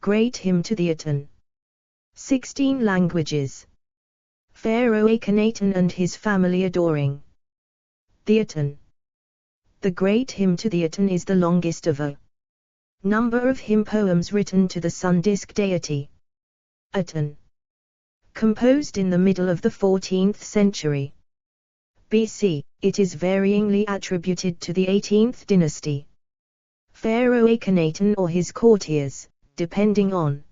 Great Hymn to the Aten. 16 languages. Pharaoh Akhenaten and his family adoring the Aten. The Great Hymn to the Aten is the longest of a number of hymn poems written to the sun disk deity Aten. Composed in the middle of the 14th century BC, it is varyingly attributed to the 18th dynasty Pharaoh Akhenaten or his courtiers, depending on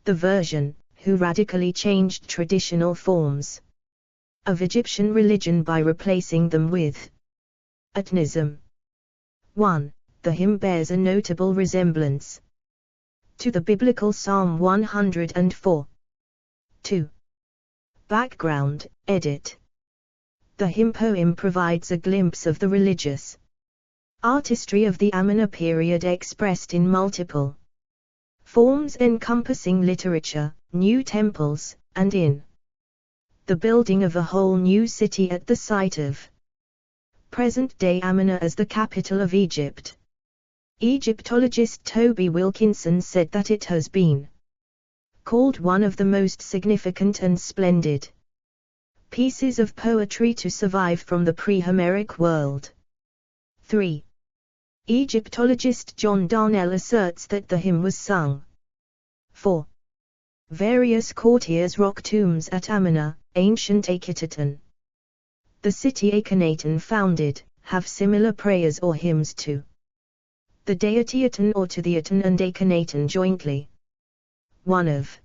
the version, who radically changed traditional forms of Egyptian religion by replacing them with Atenism. 1. The hymn bears a notable resemblance to the biblical Psalm 104. 2. Background, edit. The hymn poem provides a glimpse of the religious artistry of the Amarna period expressed in multiple forms encompassing literature, new temples, and in the building of a whole new city at the site of present-day Amarna as the capital of Egypt. Egyptologist Toby Wilkinson said that it has been called one of the most significant and splendid pieces of poetry to survive from the pre-Homeric world. 3. Egyptologist John Darnell asserts that the hymn was sung for various courtiers' rock tombs at Amarna, ancient Akhenaten. The city Akhenaten founded, have similar prayers or hymns to the deity Aten or to the Aten and Akhenaten jointly. One of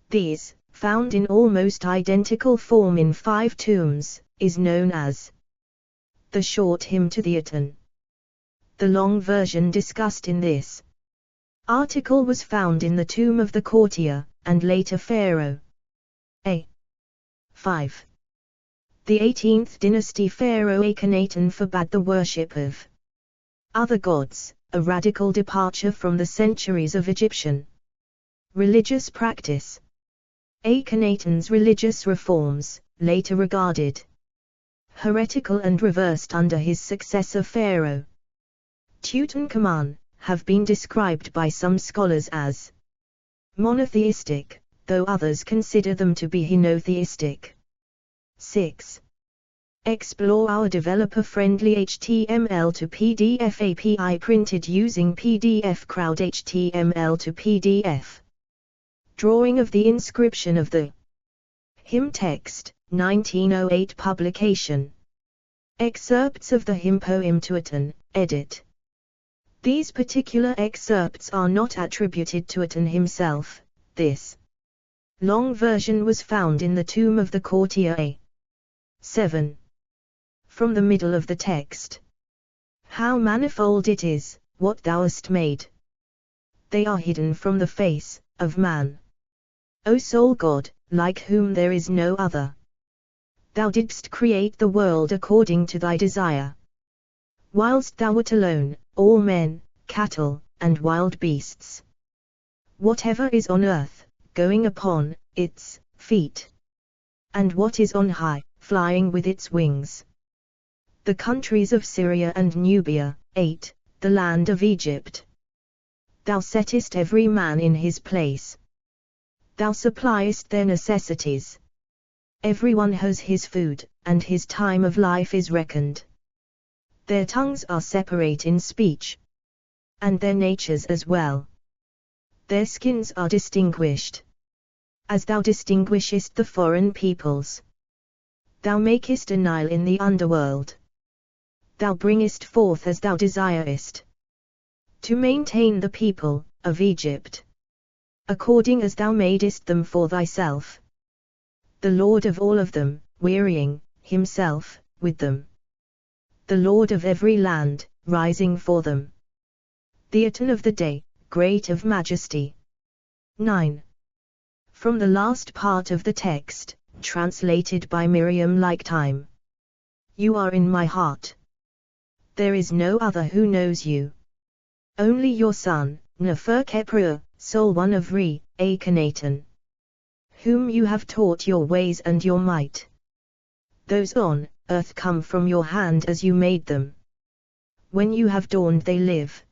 these, found in almost identical form in 5 tombs, is known as the short hymn to the Aten. The long version discussed in this article was found in the tomb of the courtier, and later pharaoh. A. 5. The 18th dynasty Pharaoh Akhenaten forbade the worship of other gods, a radical departure from the centuries of Egyptian religious practice. Akhenaten's religious reforms, later regarded heretical and reversed under his successor Pharaoh Tutankhamun, have been described by some scholars as monotheistic, though others consider them to be henotheistic. 6. Explore our developer-friendly HTML to PDF API printed using PDF Crowd HTML to PDF. Drawing of the inscription of the hymn text, 1908 publication. Excerpts of the hymn poem to Aten, edit. These particular excerpts are not attributed to Aten himself. This long version was found in the tomb of the courtier A. 7. From the middle of the text. How manifold it is, what thou hast made! They are hidden from the face of man. O sole God, like whom there is no other. Thou didst create the world according to thy desire. Whilst thou wert alone, all men, cattle, and wild beasts. Whatever is on earth, going upon its feet. And what is on high, flying with its wings. The countries of Syria and Nubia. 8. The land of Egypt. Thou settest every man in his place. Thou suppliest their necessities. Everyone has his food, and his time of life is reckoned. Their tongues are separate in speech, and their natures as well. Their skins are distinguished, as thou distinguishest the foreign peoples. Thou makest a Nile in the underworld. Thou bringest forth as thou desirest, to maintain the people of Egypt, according as thou madest them for thyself. The Lord of all of them, wearying himself with them. The Lord of every land, rising for them. The Aten of the day, great of majesty. 9. From the last part of the text, translated by Miriam like time. You are in my heart. There is no other who knows you. Only your son, Neferkepra, sole one of Re, Akhenaten, whom you have taught your ways and your might. Those on earth come from your hand as you made them. When you have dawned they live.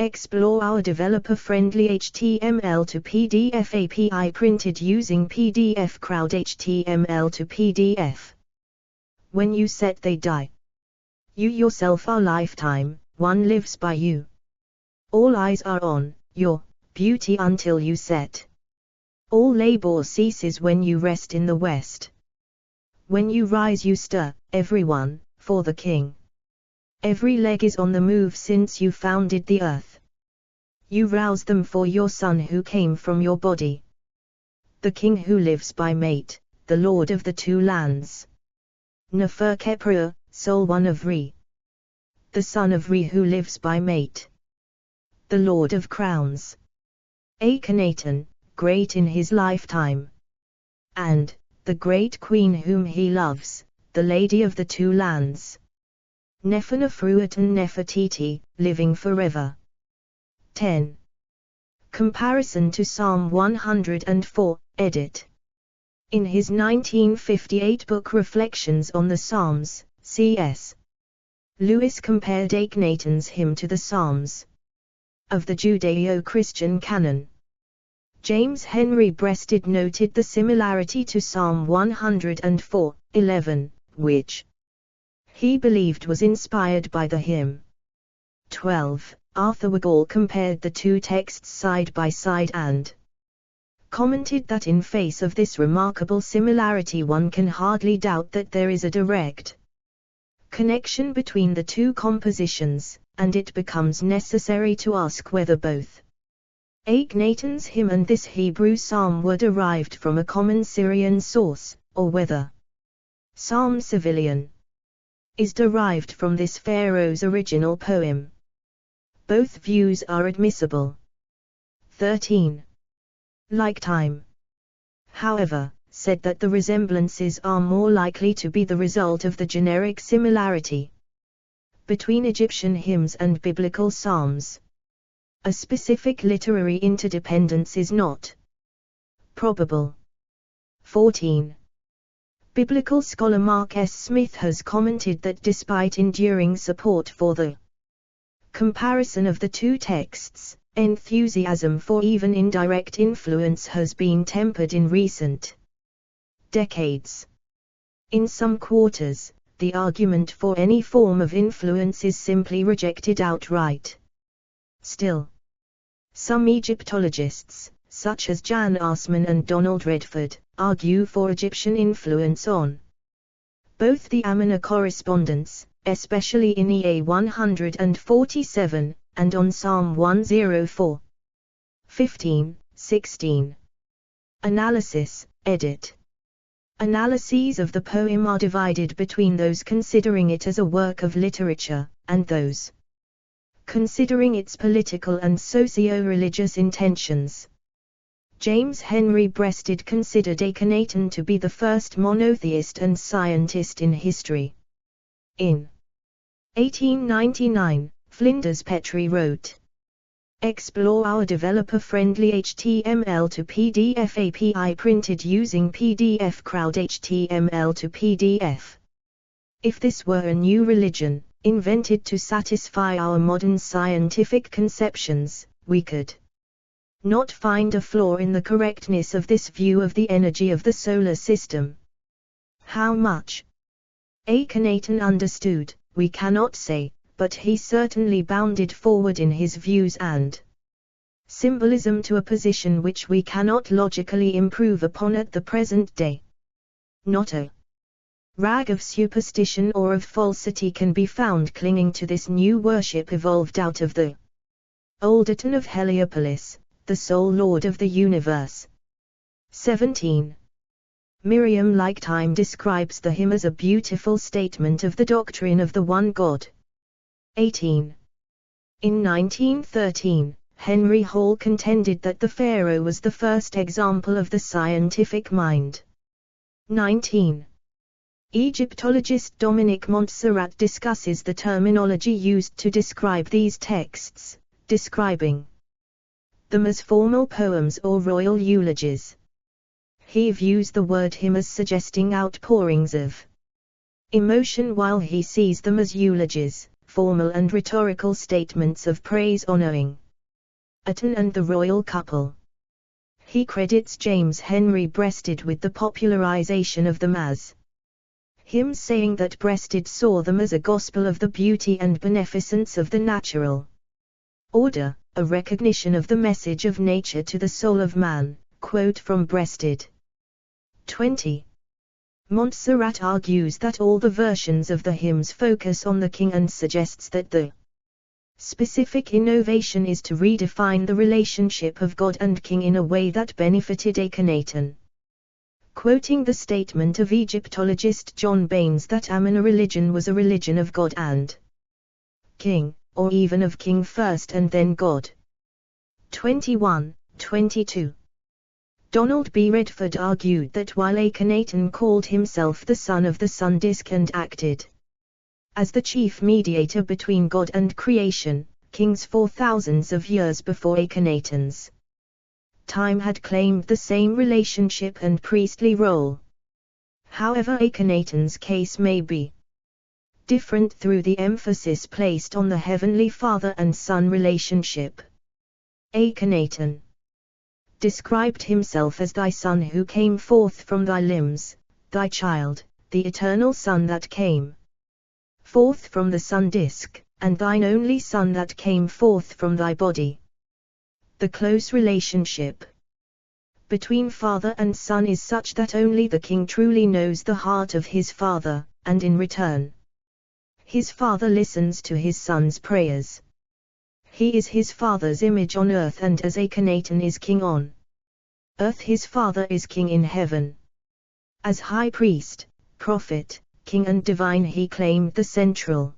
Explore our developer-friendly HTML to PDF API printed using PDF Crowd HTML to PDF. When you set they die. You yourself are lifetime, one lives by you. All eyes are on your beauty until you set. All labor ceases when you rest in the west. When you rise you stir, everyone, for the king. Every leg is on the move since you founded the earth. You rouse them for your son who came from your body. The king who lives by mate, the lord of the two lands. Nefer Keprua, soul one of Re. The son of Re who lives by mate. The lord of crowns. Akhenaten, great in his lifetime. And, the great queen whom he loves, the lady of the two lands. Neferneferuaten Nefertiti, living forever. 10. Comparison to Psalm 104, edit. In his 1958 book Reflections on the Psalms, C.S. Lewis compared Akhenaten's hymn to the Psalms of the Judeo-Christian canon. James Henry Breasted noted the similarity to Psalm 104:11, which he believed was inspired by the hymn. 12. Arthur Wigall compared the two texts side by side and commented that in face of this remarkable similarity one can hardly doubt that there is a direct connection between the two compositions, and it becomes necessary to ask whether both Akhenaten's hymn and this Hebrew psalm were derived from a common Syrian source, or whether Psalm Civilian is derived from this pharaoh's original poem. Both views are admissible. 13. Lifetime, however, said that the resemblances are more likely to be the result of the generic similarity between Egyptian hymns and biblical psalms. A specific literary interdependence is not probable. 14. Biblical scholar Mark S. Smith has commented that despite enduring support for the comparison of the two texts, enthusiasm for even indirect influence has been tempered in recent decades. In some quarters, the argument for any form of influence is simply rejected outright. Still, some Egyptologists, such as Jan Arsman and Donald Redford, argue for Egyptian influence on both the Amarna correspondence, especially in EA 147, and on Psalm 104. 15, 16. Analysis, edit. Analyses of the poem are divided between those considering it as a work of literature, and those considering its political and socio-religious intentions. James Henry Breasted considered Akhenaten to be the first monotheist and scientist in history. In 1899, Flinders Petrie wrote, "Explore our developer-friendly HTML to PDF API printed using PDF Crowd HTML to PDF. If this were a new religion, invented to satisfy our modern scientific conceptions, we could not find a flaw in the correctness of this view of the energy of the solar system." How much Akhenaten understood, we cannot say, but he certainly bounded forward in his views and symbolism to a position which we cannot logically improve upon at the present day. Not a rag of superstition or of falsity can be found clinging to this new worship evolved out of the old Aten of Heliopolis, the sole Lord of the universe. 17. Miriam Lifetime describes the hymn as a beautiful statement of the doctrine of the one God. 18. In 1913, Henry Hall contended that the pharaoh was the first example of the scientific mind. 19. Egyptologist Dominic Montserrat discusses the terminology used to describe these texts, describing them as formal poems or royal eulogies. He views the word hymn as suggesting outpourings of emotion while he sees them as eulogies, formal and rhetorical statements of praise honoring Aten and the royal couple. He credits James Henry Breasted with the popularization of them as him, saying that Breasted saw them as a gospel of the beauty and beneficence of the natural order, a recognition of the message of nature to the soul of man. Quote from Breasted. 20. Montserrat argues that all the versions of the hymns focus on the king and suggests that the specific innovation is to redefine the relationship of God and king in a way that benefited Akhenaten. Quoting the statement of Egyptologist John Baines that Amena religion was a religion of God and king, or even of king first and then God. 21, 22. Donald B. Redford argued that while Akhenaten called himself the son of the sun disk and acted as the chief mediator between God and creation, kings for thousands of years before Akhenaten's time had claimed the same relationship and priestly role. However, Akhenaten's case may be different through the emphasis placed on the heavenly father and son relationship. Akhenaten described himself as thy son who came forth from thy limbs, thy child, the eternal son that came forth from the sun disk, and thine only son that came forth from thy body. The close relationship between father and son is such that only the king truly knows the heart of his father, and in return, his father listens to his son's prayers. He is his father's image on earth, and as Akhenaten is king on earth, his father is king in heaven. As high priest, prophet, king and divine, he claimed the central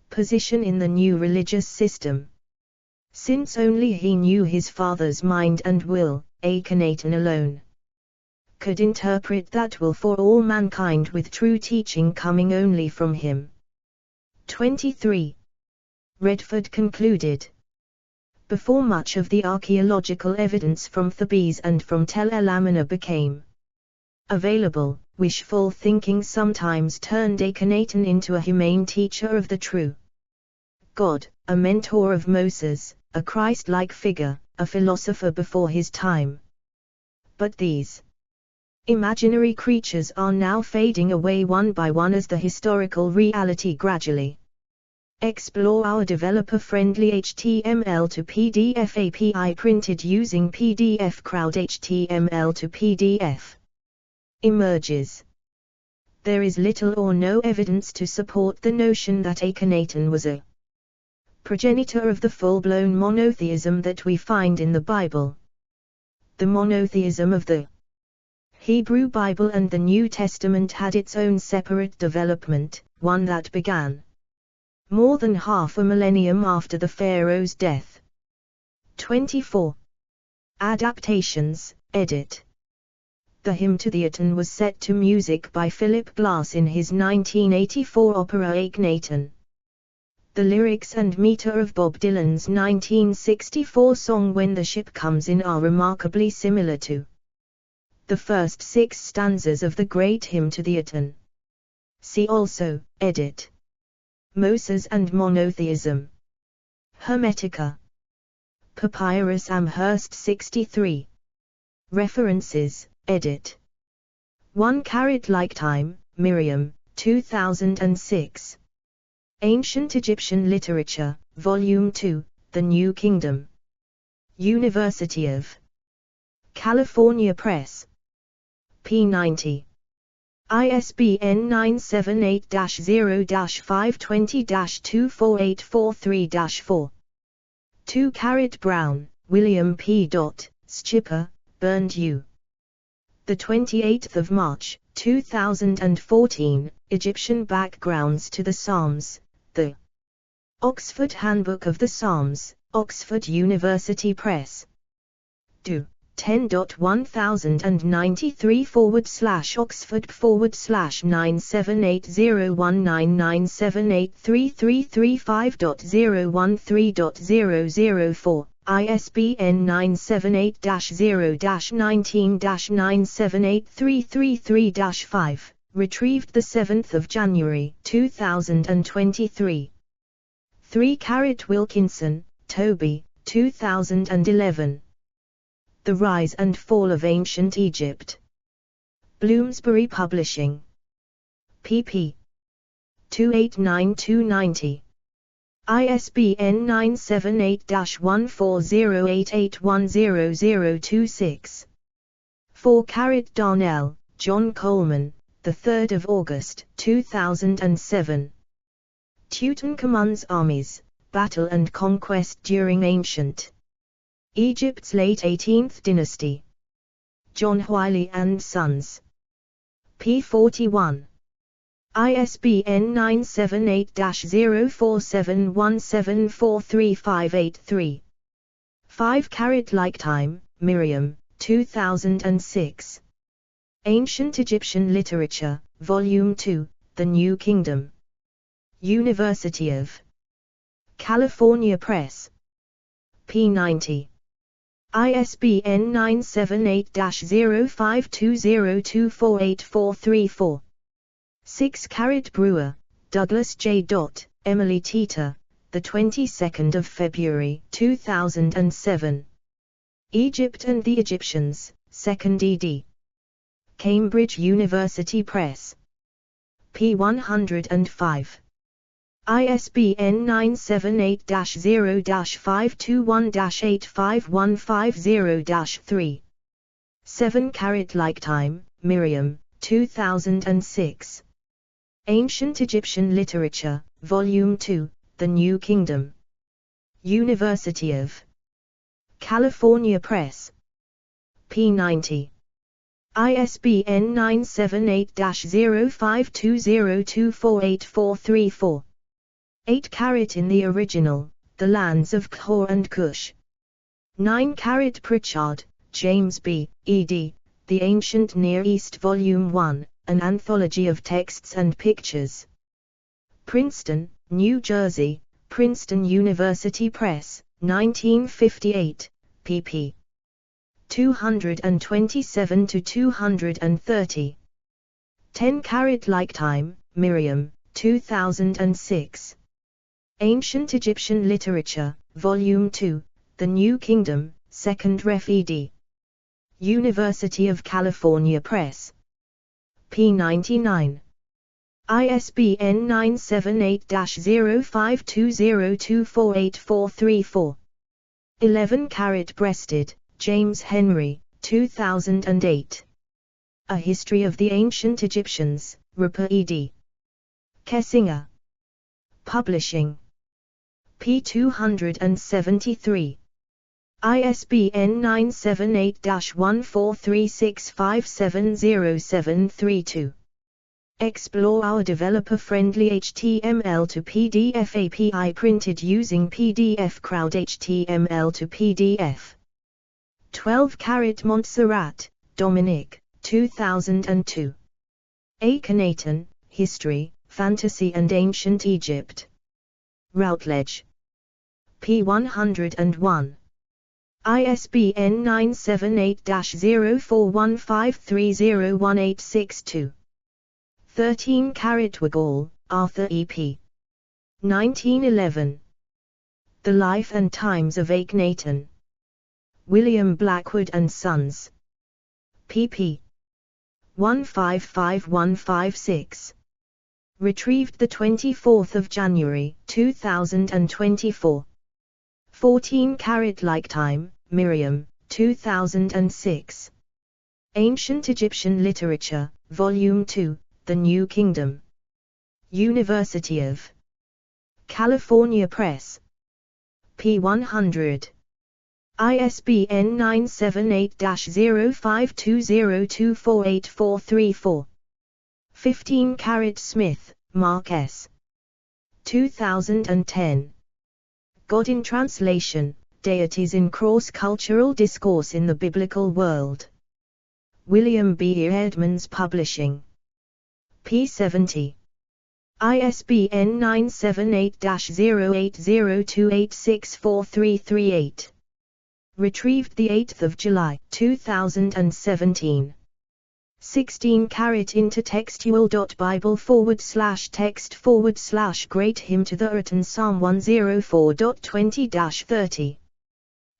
position in the new religious system. Since only he knew his father's mind and will, Akhenaten alone could interpret that will for all mankind, with true teaching coming only from him. 23. Redford concluded, before much of the archaeological evidence from Thebes and from Tel El Amarna became available, wishful thinking sometimes turned Akhenaten into a humane teacher of the true God, a mentor of Moses, a Christ-like figure, a philosopher before his time. But these imaginary creatures are now fading away one by one as the historical reality gradually explore our developer-friendly HTML to PDF API printed using PDF Crowd HTML to PDF emerges. There is little or no evidence to support the notion that Akhenaten was a progenitor of the full-blown monotheism that we find in the Bible. The monotheism of the Hebrew Bible and the New Testament had its own separate development, one that began more than half a millennium after the pharaoh's death. 24. Adaptations, edit. The hymn to the Aten was set to music by Philip Glass in his 1984 opera Akhenaten. The lyrics and meter of Bob Dylan's 1964 song When the Ship Comes In are remarkably similar to the first 6 stanzas of the great hymn to the Aten. See also, edit. Moses and Monotheism. Hermetica. Papyrus Amherst 63. References, edit. 1 Like Time, Miriam, 2006. Ancient Egyptian Literature, Volume 2, The New Kingdom. University of California Press. p. 90. ISBN 978-0-520-24843-4. 2 Brown, William P. Schipper, Bernd U. 28 March, 2014, Egyptian Backgrounds to the Psalms, The Oxford Handbook of the Psalms, Oxford University Press. Do. 10.1000-978-019783335.013.004, ISBN 978-0-19-9783333-5, retrieved 7 January 2023. 3 Wilkinson, Toby, 2011. The Rise and Fall of Ancient Egypt. Bloomsbury Publishing. pp. 289290. ISBN 978-1408810026. 4 Darnell, John Coleman, 3 August 2007. Tutankhamun's Armies, Battle and Conquest During Ancient Egypt's Late 18th Dynasty. John Wiley and Sons. p. 41. ISBN 978-0471743583. 5 Lifetime, Miriam, 2006. Ancient Egyptian Literature, Volume 2, The New Kingdom. University of California Press. p. 90. ISBN 978-0520248434. 6 Brewer, Douglas J. Emily Teeter, the 22nd of February 2007. Egypt and the Egyptians, 2nd ed. Cambridge University Press. p. 105. ISBN 978-0-521-85150-3. 7 Lifetime, Miriam, 2006. Ancient Egyptian Literature, Volume 2, The New Kingdom. University of California Press. p. 90. ISBN 978-0520248434. 8 In the Original, The Lands of Khor and Kush. 9 Pritchard, James B., ed., The Ancient Near East Volume 1, An Anthology of Texts and Pictures. Princeton, New Jersey, Princeton University Press, 1958, pp. 227-230. 10 Lifetime, Miriam, 2006. Ancient Egyptian Literature, Volume 2, The New Kingdom, 2nd Ref ed. University of California Press. p. 99. ISBN 978-0520248434. 11 Breasted, James Henry, 2008. A History of the Ancient Egyptians, Rupert ed. Kessinger. Publishing. p. 273. ISBN 978-1436570732. Explore our developer-friendly HTML to PDF API printed using PDF Crowd HTML to PDF. 12 Montserrat, Dominic, 2002. Akhenaten, History, Fantasy and Ancient Egypt. Routledge. p. 101. ISBN 978-0415301862. 13 Wigall, Arthur E. p. 1911. The Life and Times of Akhenaten. William Blackwood and Sons. pp. 155156. Retrieved 24 January 2024. 14 Lifetime, Miriam, 2006. Ancient Egyptian Literature, Volume 2, The New Kingdom. University of California Press. p. 100. ISBN 978-0520248434. 15 Smith, Mark S. 2010. God in Translation, Deities in Cross-Cultural Discourse in the Biblical World. William B. Edmonds Publishing. p. 70. ISBN 978-0802864338. Retrieved 8 July 2017. 16 intertextual.bible/text/great hymn to the Aten Psalm 104.20-30.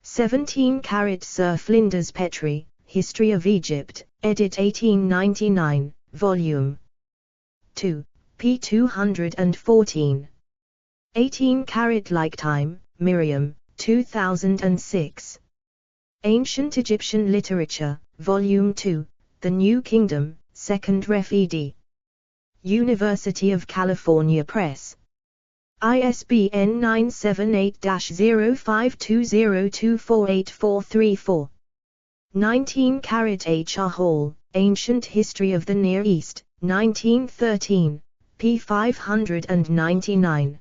17 Sir Flinders Petrie, History of Egypt, edit 1899, Volume 2, p. 214. 18 Lifetime, Miriam, 2006. Ancient Egyptian Literature, Volume 2, The New Kingdom, 2nd Ref ed. University of California Press. ISBN 978-0520248434. 19 H. R. Hall, Ancient History of the Near East, 1913, p. 599.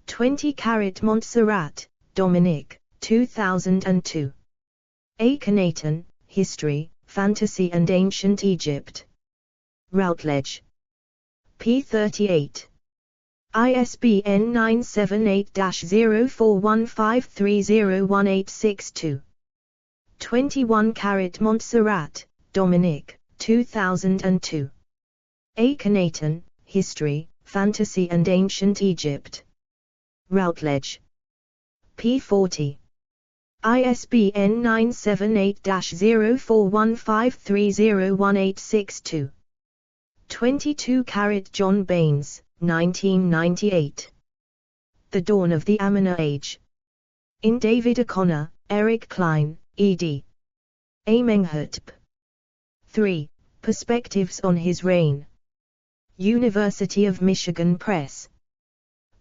20 Montserrat, Dominic, 2002. Akhenaten, History, Fantasy and Ancient Egypt. Routledge. p. 38. ISBN 978-0415301862. 21 Montserrat, Dominic, 2002. Akhenaten, History, Fantasy and Ancient Egypt. Routledge. p. 40. ISBN 978-0415301862. 22 John Baines, 1998. The Dawn of the Amarna Age. In David O'Connor, Eric Klein, ed. Amenhotep. 3. Perspectives on His Reign. University of Michigan Press.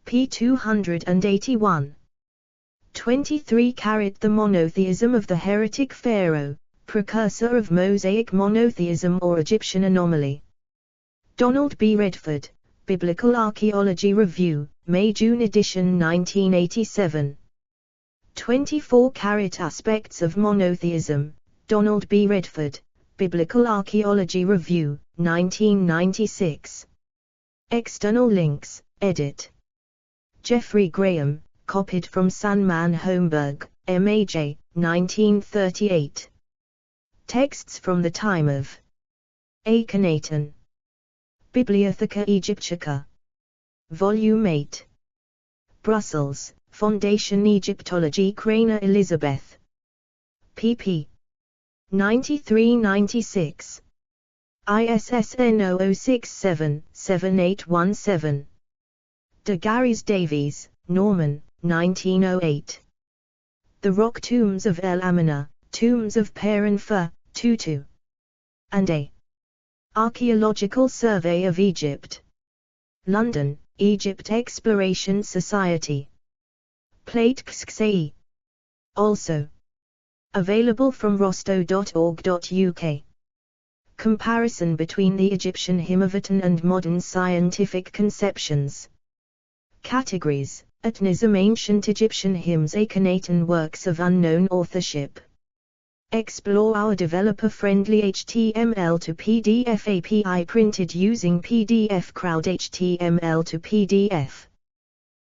p. 281. 23 The Monotheism of the Heretic Pharaoh, Precursor of Mosaic Monotheism or Egyptian Anomaly. Donald B. Redford, Biblical Archaeology Review, May-June edition 1987. 24 Aspects of Monotheism, Donald B. Redford, Biblical Archaeology Review, 1996. External links, edit. Jeffrey Graham, copied from Sanman Holmberg, M.A.J., 1938. Texts from the time of Akhenaten. Bibliotheca Egyptica. Volume 8. Brussels, Fondation Egyptologie Craner Elizabeth. pp. 93-96. ISSN 0067-7817. De Gary's Davies, Norman, 1908. The Rock Tombs of El Amarna, Tombs of Per-and-Fur, Tutu. And A. Archaeological Survey of Egypt. London, Egypt Exploration Society. Plate XXAE. Also available from rosto.org.uk. Comparison between the Egyptian hymn of Aten and modern scientific conceptions. Categories: Atenism, Ancient Egyptian hymns, Akhenaten, works of unknown authorship. Explore our developer-friendly HTML to PDF API printed using PDF Crowd HTML to PDF.